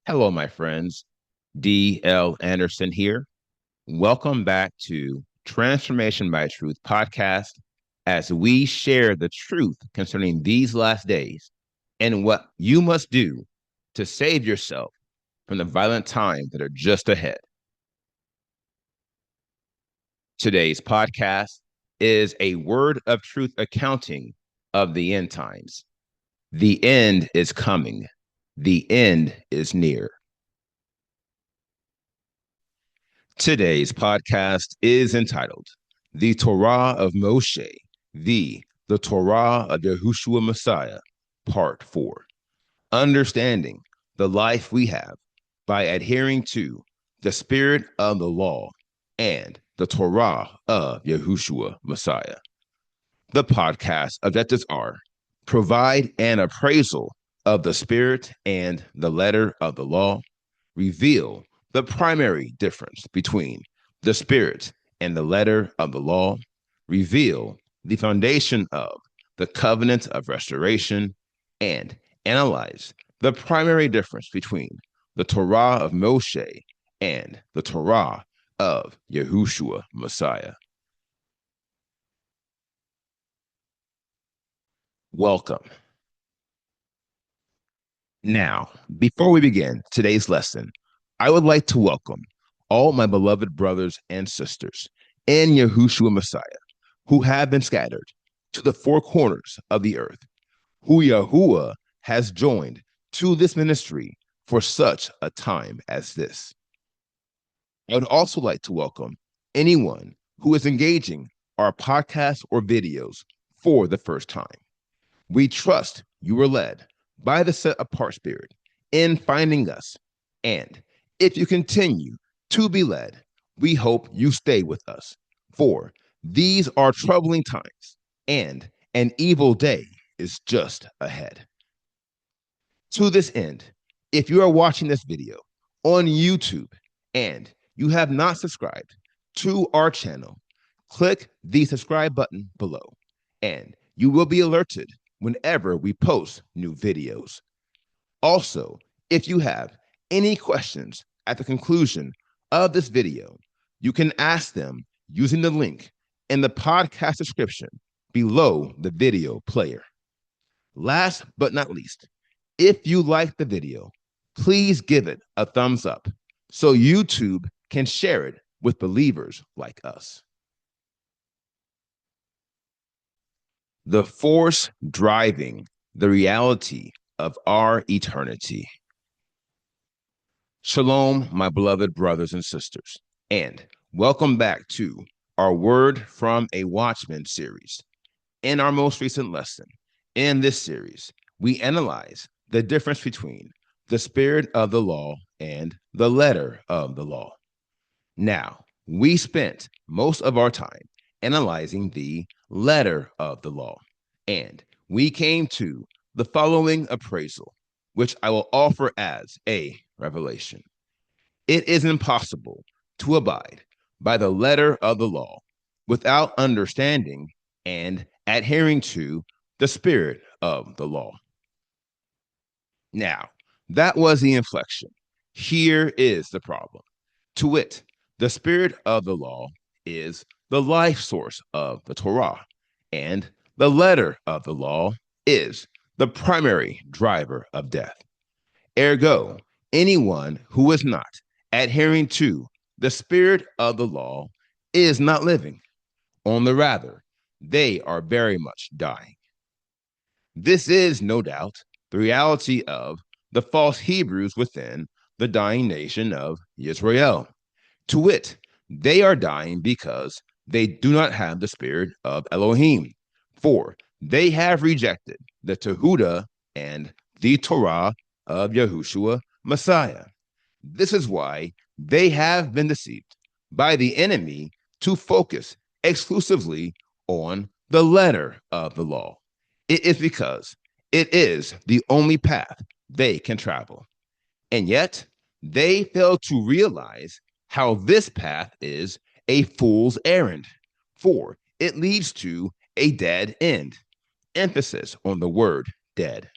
Hello, my friends. D.L. Anderson here. Welcome back to Transformation by Truth podcast as we share the truth concerning these last days and what you must do to save yourself from the violent times that are just ahead. Today's podcast is a word of truth accounting of the end times. The end is coming. The end is near. Today's podcast is entitled The Torah of Mosheh, the Torah of Yahushua Messiah, Part 4. Understanding the life we have by adhering to the spirit of the law and the Torah of Yahushua Messiah. The podcast objectives are provide an appraisal of the spirit and the letter of the law, reveal the primary difference between the spirit and the letter of the law, reveal the foundation of the covenant of restoration, and analyze the primary difference between the Torah of Mosheh and the Torah of Yahushua Messiah. Welcome. Now, before we begin today's lesson, I would like to welcome all my beloved brothers and sisters in Yahushua Messiah who have been scattered to the four corners of the earth, who Yahuwah has joined to this ministry for such a time as this. I would also like to welcome anyone who is engaging our podcasts or videos for the first time. We trust you were led by the set apart spirit in finding us. And if you continue to be led, we hope you stay with us. For these are troubling times, and an evil day is just ahead. To this end, if you are watching this video on YouTube and you have not subscribed to our channel, click the subscribe button below, and you will be alerted whenever we post new videos. Also, if you have any questions at the conclusion of this video, you can ask them using the link in the podcast description below the video player. Last but not least, if you like the video, please give it a thumbs up so YouTube can share it with believers like us. The force driving the reality of our eternity. Shalom, my beloved brothers and sisters, and welcome back to our Word from a Watchman series. In our most recent lesson, in this series, we analyze the difference between the spirit of the law and the letter of the law. Now, we spent most of our time analyzing the letter of the law, and we came to the following appraisal, which I will offer as a revelation. It is impossible to abide by the letter of the law without understanding and adhering to the spirit of the law. Now, that was the inflection. Here is the problem. To wit, the spirit of the law is the life source of the Torah, and the letter of the law is the primary driver of death. Ergo, anyone who is not adhering to the spirit of the law is not living. On the rather, they are very much dying. This is, no doubt, the reality of the false Hebrews within the dying nation of Israel. To wit, they are dying because they do not have the spirit of Elohim, for they have rejected the Tehudah and the Torah of Yahushua Messiah. This is why they have been deceived by the enemy to focus exclusively on the letter of the law. It is because it is the only path they can travel. And yet, they fail to realize how this path is a fool's errand, for it leads to a dead end. Emphasis on the word dead.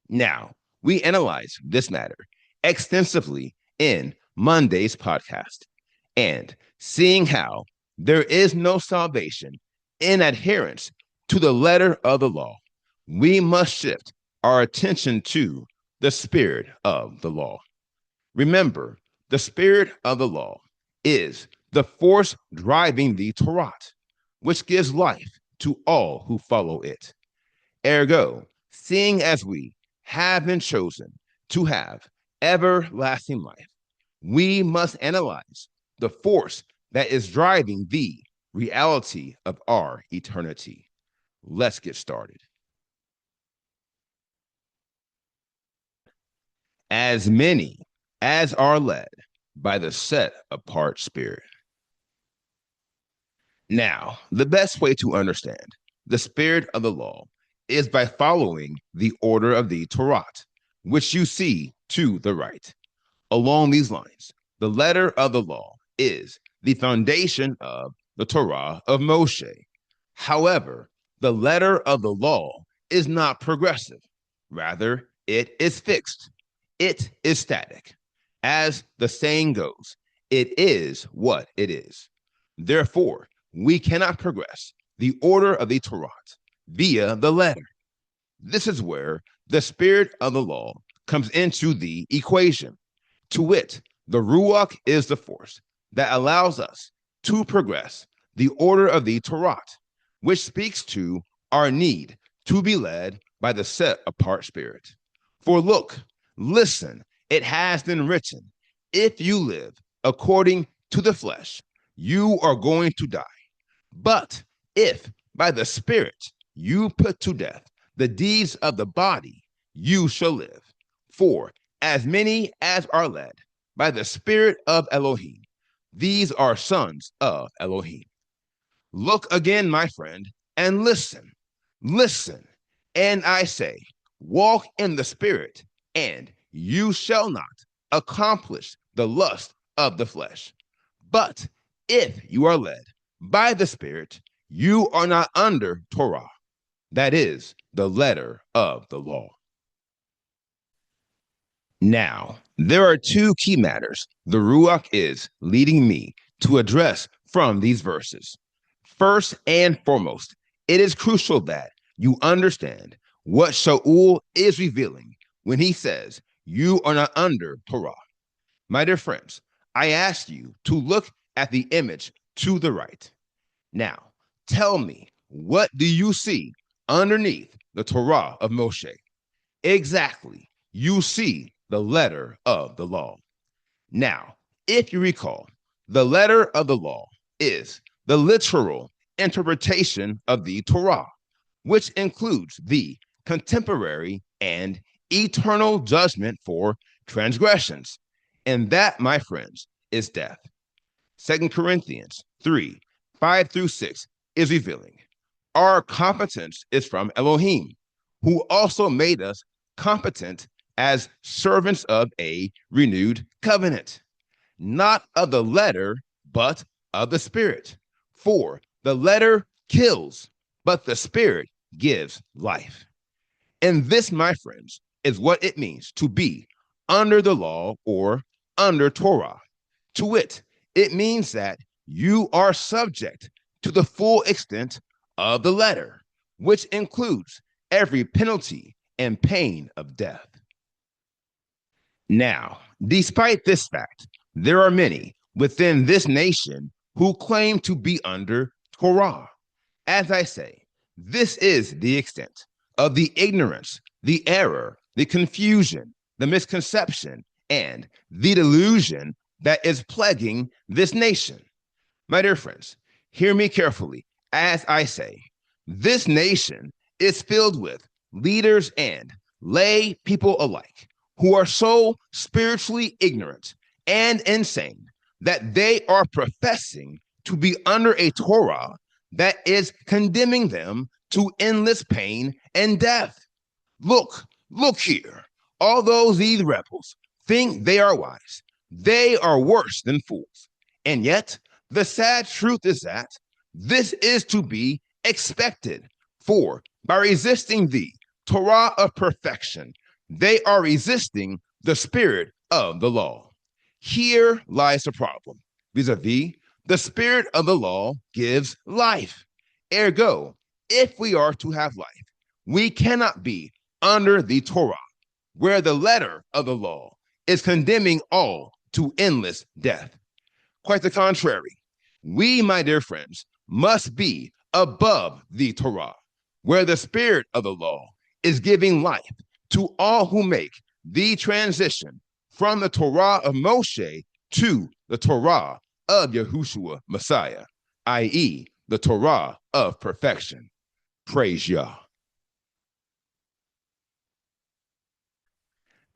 Now, we analyze this matter extensively in Monday's podcast. And seeing how there is no salvation in adherence to the letter of the law, we must shift our attention to the spirit of the law. Remember, the spirit of the law is the force driving the Torah, which gives life to all who follow it. Ergo, seeing as we have been chosen to have everlasting life, we must analyze the force that is driving the reality of our eternity. Let's get started. As many as are led by the set apart spirit. Now, the best way to understand the spirit of the law is by following the order of the Torah, which you see to the right. Along these lines, the letter of the law is the foundation of the Torah of Mosheh. However, the letter of the law is not progressive. Rather, it is fixed. It is static. As the saying goes, it is what it is. Therefore, we cannot progress the order of the Torah via the letter. This is where the spirit of the law comes into the equation. To wit, the Ruach is the force that allows us to progress the order of the Torah, which speaks to our need to be led by the set apart spirit. For look, listen, it has been written, if you live according to the flesh, you are going to die. But if by the spirit you put to death the deeds of the body, you shall live. For as many as are led by the spirit of Elohim, these are sons of Elohim. Look again, my friend, and listen. Listen. And I say, walk in the spirit, and you shall not accomplish the lust of the flesh. But if you are led by the spirit, you are not under Torah. That is the letter of the law. Now, there are two key matters the Ruach is leading me to address from these verses. First and foremost, it is crucial that you understand what Shaul is revealing when he says you are not under Torah. My dear friends, I ask you to look at the image to the right. Now, tell me, what do you see underneath the Torah of Mosheh? Exactly, you see the letter of the law. Now, if you recall, the letter of the law is the literal interpretation of the Torah, which includes the contemporary and eternal judgment for transgressions. And that, my friends, is death. 2 Corinthians 3, 5 through 6 is revealing our competence is from Elohim, who also made us competent as servants of a renewed covenant, not of the letter, but of the spirit. For the letter kills, but the spirit gives life. And this, my friends, is what it means to be under the law or under Torah. To wit, it means that you are subject to the full extent of the letter, which includes every penalty and pain of death. Now, despite this fact, there are many within this nation who claim to be under Torah. As I say, this is the extent of the ignorance, the error, the confusion, the misconception, and the delusion that is plaguing this nation. My dear friends, hear me carefully as I say, this nation is filled with leaders and lay people alike who are so spiritually ignorant and insane that they are professing to be under a Torah that is condemning them to endless pain and death. Look here. Although these rebels think they are wise, they are worse than fools. And yet, the sad truth is that this is to be expected. For by resisting the Torah of perfection, They are resisting the spirit of the law. Here lies the problem. Vis-a-vis, the spirit of the law gives life. Ergo, if we are to have life, we cannot be under the Torah, where the letter of the law is condemning all to endless death. Quite the contrary. We, my dear friends, must be above the Torah, where the spirit of the law is giving life to all who make the transition from the Torah of Mosheh to the Torah of Yahushua Messiah, i.e., the Torah of perfection. Praise Yah.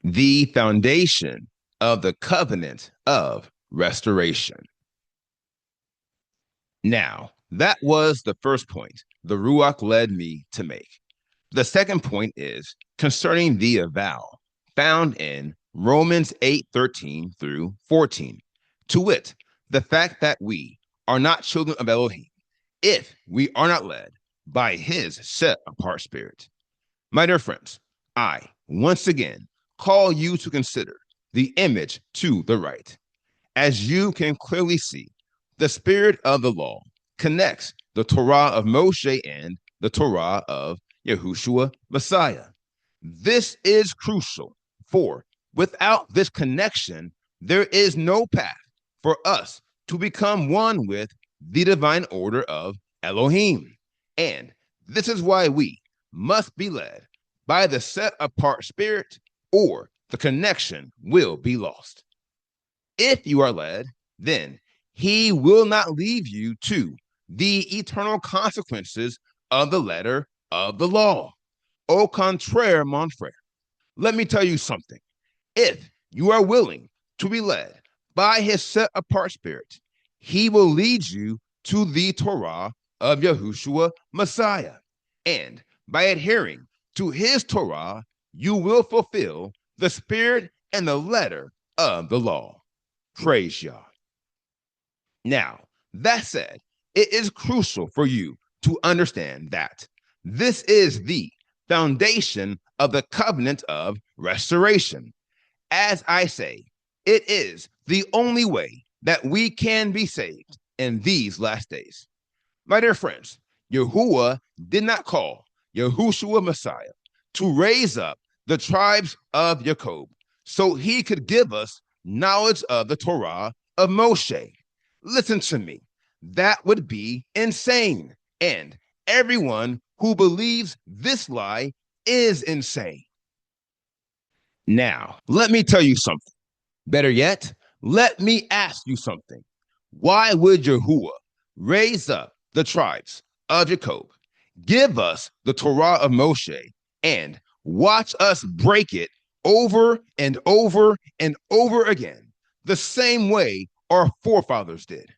The foundation of the covenant of restoration. Now, that was the first point the Ruach led me to make. The second point is concerning the avowal found in Romans 8:13 through 14. To wit, the fact that we are not children of Elohim if we are not led by his set apart spirit. My dear friends, I once again call you to consider the image to the right. As you can clearly see, the spirit of the law connects the Torah of Mosheh and the Torah of Yahushua Messiah. This is crucial, for without this connection, there is no path for us to become one with the divine order of Elohim. And this is why we must be led by the set apart spirit, or the connection will be lost. If you are led, then he will not leave you to the eternal consequences of the letter of the law. Au contraire, mon frère, let me tell you something. If you are willing to be led by his set apart spirit, he will lead you to the Torah of Yahushua Messiah. And by adhering to his Torah, you will fulfill the spirit and the letter of the law. Praise Yah. Now, that said, it is crucial for you to understand that this is the foundation of the covenant of restoration. As I say, it is the only way that we can be saved in these last days. My dear friends, Yahuwah did not call Yahushua Messiah to raise up the tribes of Jacob so he could give us knowledge of the Torah of Mosheh. Listen to me. That would be insane. And everyone who believes this lie is insane. Now, let me tell you something. Better yet, let me ask you something. Why would Yahuwah raise up the tribes of Jacob, give us the Torah of Mosheh, and watch us break it over and over and over again, the same way our forefathers did?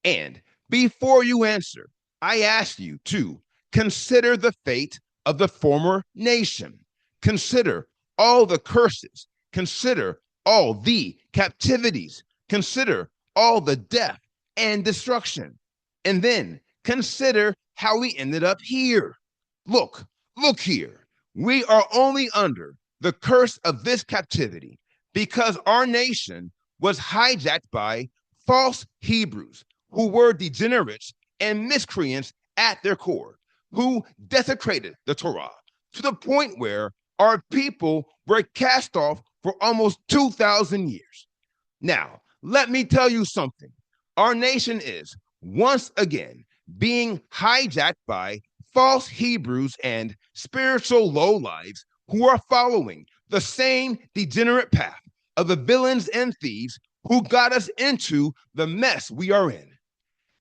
And before you answer, I ask you to consider the fate of the former nation. Consider all the curses. Consider all the captivities. Consider all the death and destruction. And then consider how we ended up here. Look here. We are only under the curse of this captivity because our nation was hijacked by false Hebrews who were degenerates and miscreants at their core, who desecrated the Torah to the point where our people were cast off for almost 2,000 years. Now, let me tell you something. Our nation is once again being hijacked by false Hebrews and spiritual lowlives who are following the same degenerate path of the villains and thieves who got us into the mess we are in.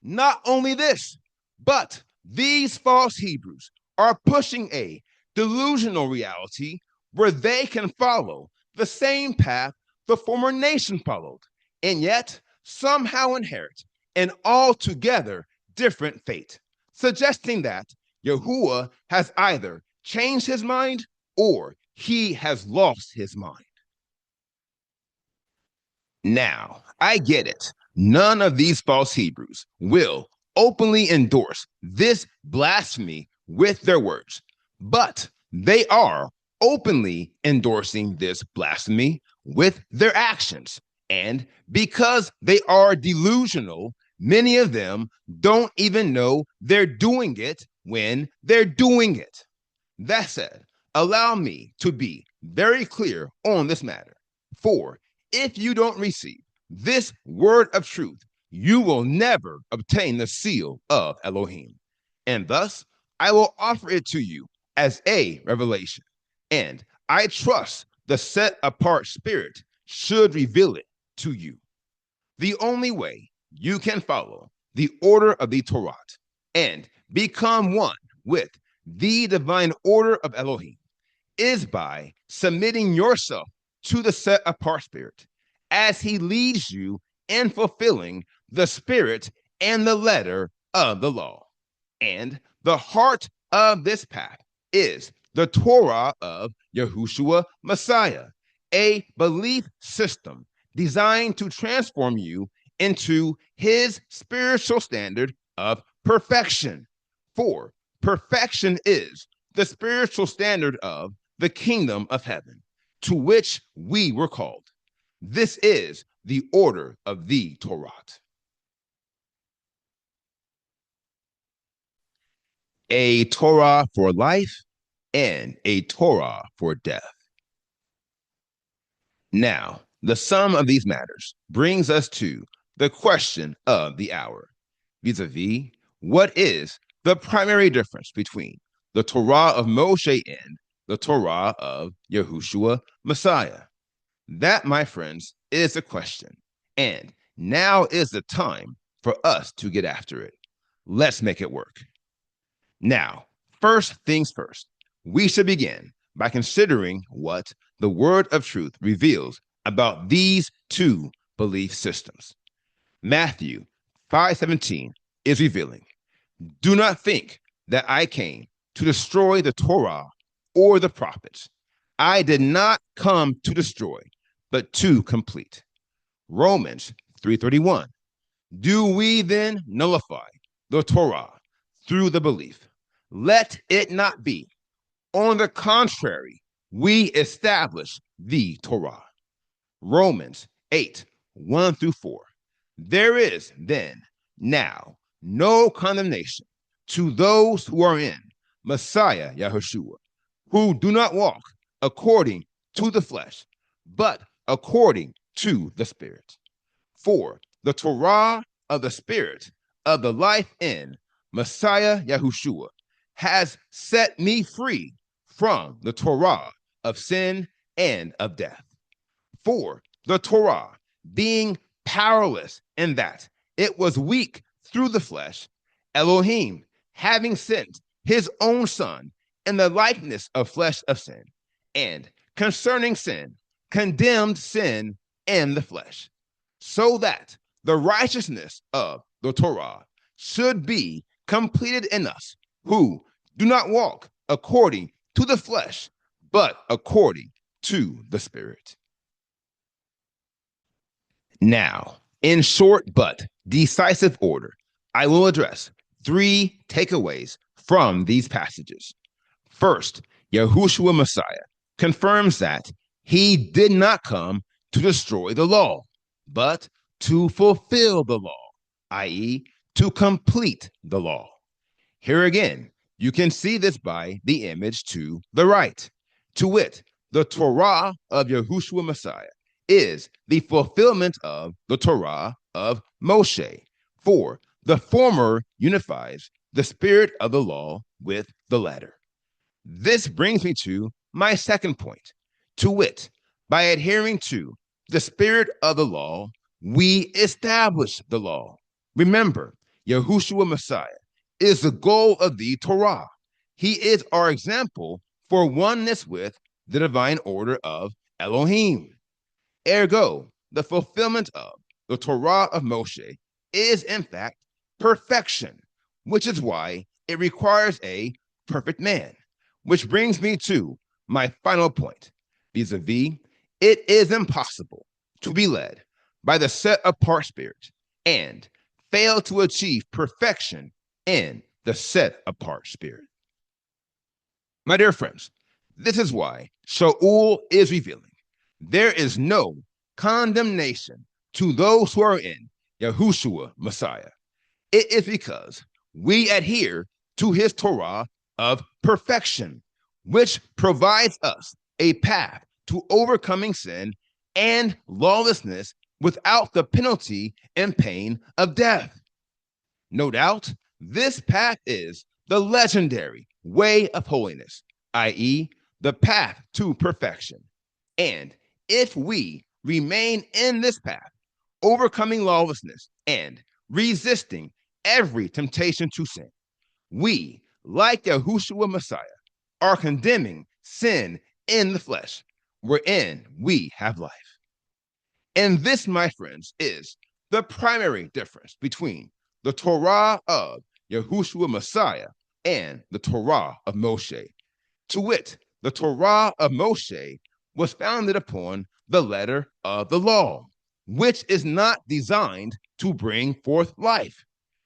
Not only this, but these false Hebrews are pushing a delusional reality where they can follow the same path the former nation followed, and yet somehow inherit an altogether different fate, suggesting that Yahuwah has either changed his mind or he has lost his mind. Now, I get it. None of these false Hebrews will openly endorse this blasphemy with their words, but they are openly endorsing this blasphemy with their actions. And because they are delusional, many of them don't even know they're doing it when they're doing it. That said, allow me to be very clear on this matter. For if you don't receive this word of truth, you will never obtain the seal of Elohim. And thus, I will offer it to you as a revelation. And I trust the set apart spirit should reveal it to you. The only way you can follow the order of the Torah and become one with the divine order of Elohim is by submitting yourself to the set apart spirit as he leads you in fulfilling the spirit and the letter of the law. And the heart of this path is the Torah of YHSWH Messiah, a belief system designed to transform you into his spiritual standard of perfection. For perfection is the spiritual standard of the kingdom of heaven, to which we were called. This is the order of the Torah. A Torah for life and a Torah for death. Now, the sum of these matters brings us to the question of the hour, vis-a-vis what is the primary difference between the Torah of Mosheh and the Torah of YHSWH Messiah? That, my friends, is the question. And now is the time for us to get after it. Let's make it work. Now, first things first, we should begin by considering what the word of truth reveals about these two belief systems. Matthew 5:17 is revealing, "Do not think that I came to destroy the Torah or the prophets. I did not come to destroy, but to complete." Romans 3:31, "Do we then nullify the Torah through the belief? Let it not be. On the contrary, we establish the Torah." Romans 8:1-4, "There is then now no condemnation to those who are in Messiah YHSWH, who do not walk according to the flesh, but according to the Spirit. For the Torah of the Spirit of the life in Messiah YHSWH has set me free from the Torah of sin and of death. For the Torah, being powerless in that it was weak through the flesh, Elohim, having sent his own Son in the likeness of flesh of sin, and concerning sin, condemned sin in the flesh, so that the righteousness of the Torah should be completed in us, who do not walk according to the flesh, but according to the Spirit. Now, in short but decisive order, I will address three takeaways from these passages. First, YHSWH Messiah confirms that he did not come to destroy the law, but to fulfill the law, i.e., to complete the law. Here again, you can see this by the image to the right. To wit, the Torah of YHSWH Messiah is the fulfillment of the Torah of Mosheh. For the former unifies the spirit of the law with the latter. This brings me to my second point. To wit, by adhering to the spirit of the law, we establish the law. Remember, YHSWH Messiah is the goal of the Torah. He is our example for oneness with the divine order of Elohim. Ergo, the fulfillment of the Torah of Mosheh is in fact perfection, which is why it requires a perfect man. Which brings me to my final point, vis-a-vis, it is impossible to be led by the set apart spirit and fail to achieve perfection in the set apart spirit. My dear friends, This is why Shaul is revealing there is no condemnation to those who are in Yahushua Messiah. It is because we adhere to his Torah of perfection, which provides us a path to overcoming sin and lawlessness without the penalty and pain of death. No doubt, this path is the legendary way of holiness, i.e., the path to perfection. And if we remain in this path, overcoming lawlessness and resisting every temptation to sin, we, like Yahushua Messiah, are condemning sin in the flesh, wherein we have life. And this, my friends, is the primary difference between the Torah of Yahushua Messiah and the Torah of Mosheh. To wit, the Torah of Mosheh was founded upon the letter of the law, which is not designed to bring forth life.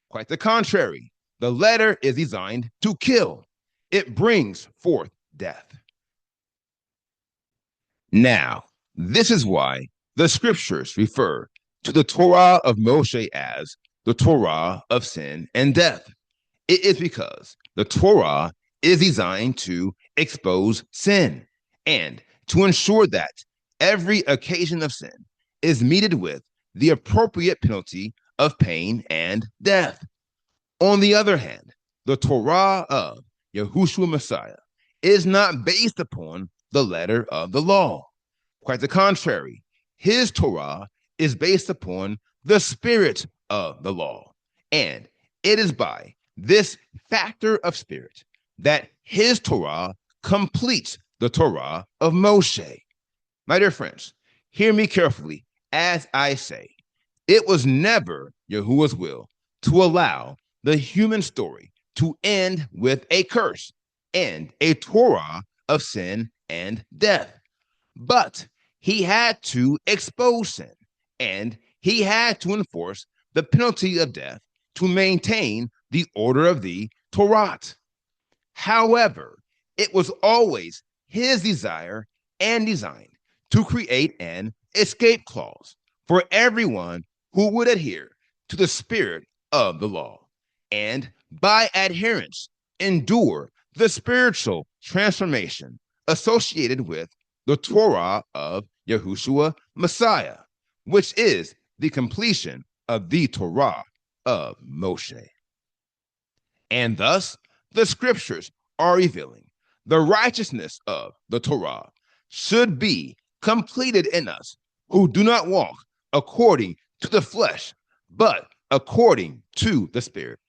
Quite the contrary, the letter is designed to kill. It brings forth death. Now, this is why the scriptures refer to the Torah of Moshe as the Torah of sin and death. It is because the Torah is designed to expose sin and to ensure that every occasion of sin is meted with the appropriate penalty of pain and death. On the other hand, the Torah of Yahushua Messiah is not based upon the letter of the law. Quite the contrary, his Torah is based upon the spirit of the law. And it is by this factor of spirit that his Torah completes the Torah of Moshe. My dear friends, hear me carefully as I say, it was never Yahuwah's will to allow the human story to end with a curse and a Torah of sin and death. But he had to expose sin and he had to enforce the penalty of death to maintain the order of the Torah. However, it was always his desire and design to create an escape clause for everyone who would adhere to the spirit of the law, and by adherence, endure the spiritual transformation associated with the Torah of Yahushua Messiah, which is the completion of the Torah of Moshe. And thus, the scriptures are revealing the righteousness of the Torah should be completed in us who do not walk according to the flesh, but according to the Spirit,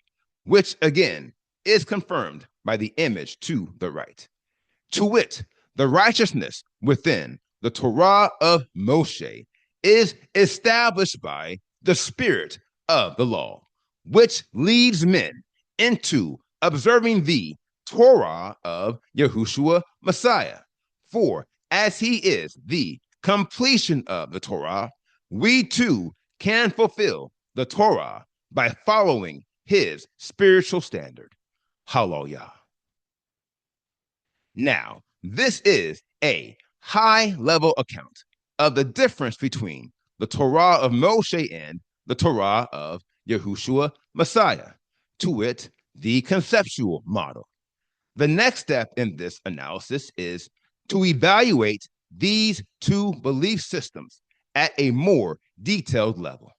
which again is confirmed by the image to the right. To wit, the righteousness within the Torah of Moshe is established by the spirit of the law, which leads men into observing the Torah of Yahushua Messiah. For as he is the completion of the Torah, we too can fulfill the Torah by following his spiritual standard. Hallelujah. Now, this is a high-level account of the difference between the Torah of Moshe and the Torah of Yahushua Messiah, to wit, the conceptual model. The next step in this analysis is to evaluate these two belief systems at a more detailed level.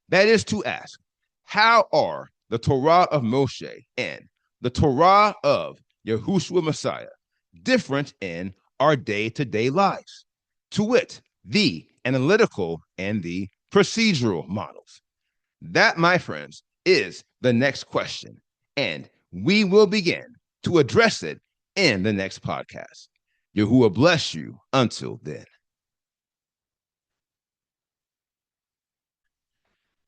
That is to ask, how are the Torah of Moshe and the Torah of Yahushua Messiah different in our day-to-day lives? To wit, the analytical and the procedural models. That, my friends, is the next question, and we will begin to address it in the next podcast. Yahuwah bless you until then.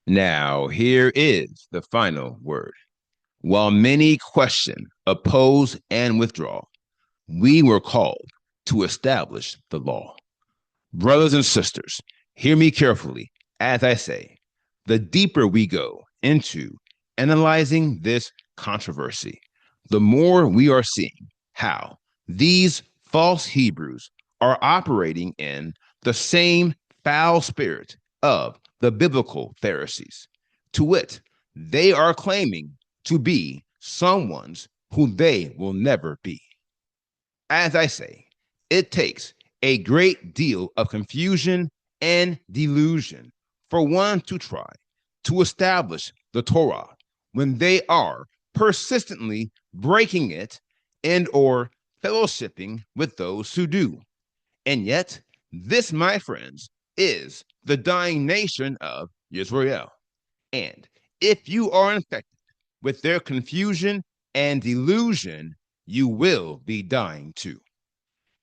Now, here is the final word. While many question, oppose, and withdraw, we were called to establish the law. Brothers and sisters, hear me carefully as I say, the deeper we go into analyzing this controversy, the more we are seeing how these false Hebrews are operating in the same foul spirit of the biblical Pharisees. To wit, they are claiming to be someone's who they will never be. As I say, it takes a great deal of confusion and delusion for one to try to establish the Torah when they are persistently breaking it and or fellowshipping with those who do. And yet, this, my friends, is the dying nation of Israel. And if you are infected with their confusion and delusion, you will be dying too.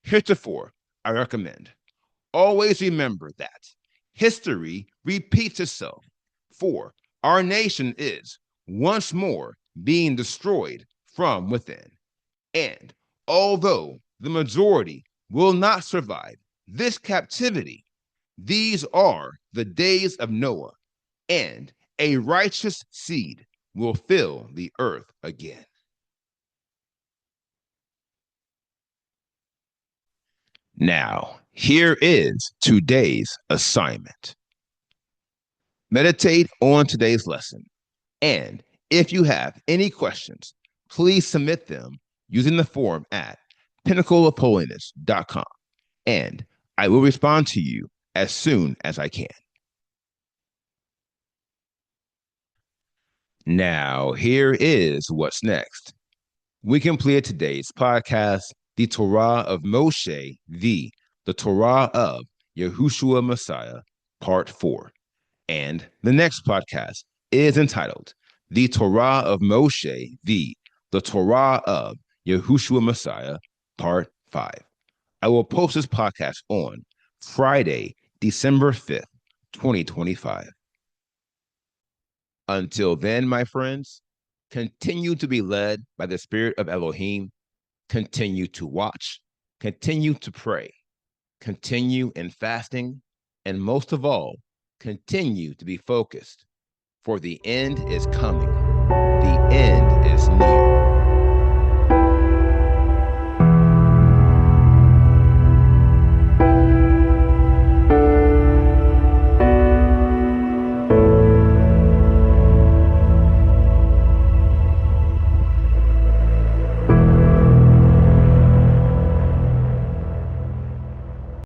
Heretofore, I recommend always remember that history repeats itself, for our nation is once more being destroyed from within. And although the majority will not survive this captivity, these are the days of Noah, and a righteous seed will fill the earth again. Now, here is today's assignment. Meditate on today's lesson. And if you have any questions, please submit them using the form at pinnacleofholiness.com. And I will respond to you as soon as I can. Now, here is what's next. We completed today's podcast, The Torah of Mosheh, the Torah of YHSWH Messiah, Part 4. And the next podcast is entitled, The Torah of Mosheh, the Torah of YHSWH Messiah, Part 5. I will post this podcast on Friday, December 5th, 2025. Until then, my friends, continue to be led by the Spirit of Elohim. Continue to watch, continue to pray, continue in fasting, and most of all, continue to be focused, for the end is coming. The end is near.